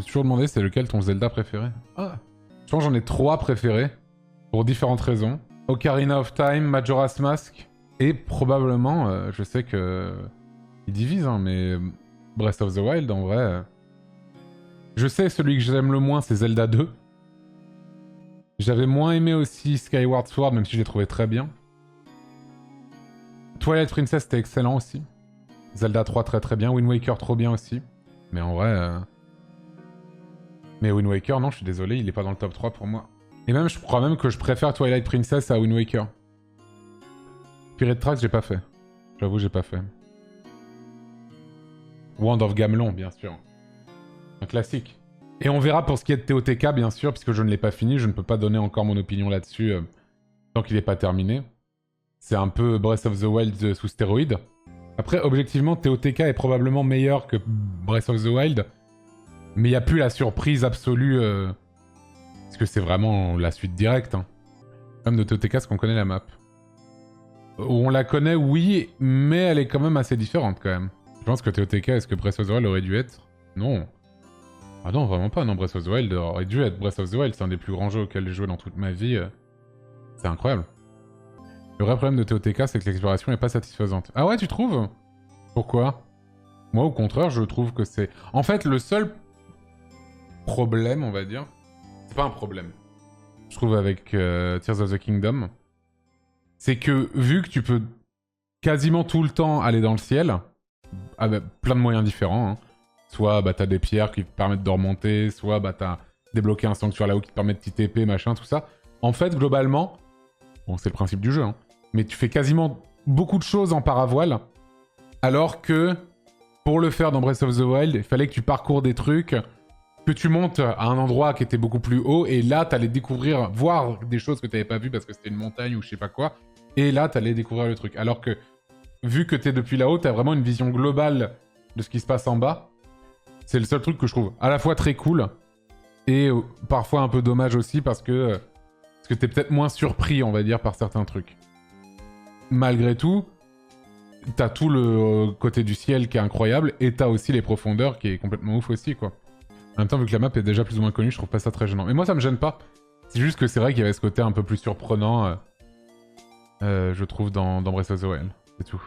me suis toujours demandé c'est lequel ton Zelda préféré. Ah. Je pense que j'en ai 3 préférés. Pour différentes raisons. Ocarina of Time, Majora's Mask. Et probablement, je sais que... il divise, hein, mais... Breath of the Wild, en vrai... Je sais celui que j'aime le moins, c'est Zelda 2. J'avais moins aimé aussi Skyward Sword, même si je l'ai trouvé très bien. Twilight Princess, c'était excellent aussi. Zelda 3, très très bien. Wind Waker, trop bien aussi. Mais en vrai... Mais Wind Waker, non, je suis désolé, il est pas dans le top 3 pour moi. Et même, je crois même que je préfère Twilight Princess à Wind Waker. Pirate Tracks, j'ai pas fait. J'avoue, j'ai pas fait. Wand of Gamelon, bien sûr. Un classique. Et on verra pour ce qui est de TOTK, bien sûr, puisque je ne l'ai pas fini, je ne peux pas donner encore mon opinion là-dessus tant qu'il n'est pas terminé. C'est un peu Breath of the Wild sous stéroïdes. Après, objectivement, TOTK est probablement meilleur que Breath of the Wild, mais il n'y a plus la surprise absolue, parce que c'est vraiment la suite directe. Hein. Le problème de TOTK, c'est qu'on connaît la map. On la connaît, oui, mais elle est quand même assez différente, quand même. Je pense que TOTK, est-ce que Breath of the Wild aurait dû être? Non. Ah non, vraiment pas, non, Breath of the Wild aurait dû être Breath of the Wild, c'est un des plus grands jeux auxquels j'ai joué dans toute ma vie. C'est incroyable. Le vrai problème de TOTK, c'est que l'exploration est pas satisfaisante. Ah ouais, tu trouves? Pourquoi? Moi, au contraire, je trouve que c'est... En fait, le seul problème, on va dire... C'est pas un problème. Je trouve avec Tears of the Kingdom, c'est que vu que tu peux quasiment tout le temps aller dans le ciel, avec plein de moyens différents, hein, soit bah, t'as des pierres qui te permettent de remonter, soit bah, t'as débloqué un sanctuaire là-haut qui te permet de TP, machin, tout ça. En fait, globalement, bon, c'est le principe du jeu, hein, mais tu fais quasiment beaucoup de choses en paravoile, alors que pour le faire dans Breath of the Wild, il fallait que tu parcours des trucs, que tu montes à un endroit qui était beaucoup plus haut, et là, t'allais découvrir, voir des choses que t'avais pas vues parce que c'était une montagne ou je sais pas quoi, et là, t'allais découvrir le truc. Alors que, vu que t'es depuis là-haut, t'as vraiment une vision globale de ce qui se passe en bas. C'est le seul truc que je trouve à la fois très cool, et parfois un peu dommage aussi, parce que t'es peut-être moins surpris, on va dire, par certains trucs. Malgré tout, t'as tout le côté du ciel qui est incroyable, et t'as aussi les profondeurs qui est complètement ouf aussi, quoi. En même temps, vu que la map est déjà plus ou moins connue, je trouve pas ça très gênant. Mais moi, ça me gêne pas. C'est juste que c'est vrai qu'il y avait ce côté un peu plus surprenant, je trouve, dans Breath of the Wild. C'est tout.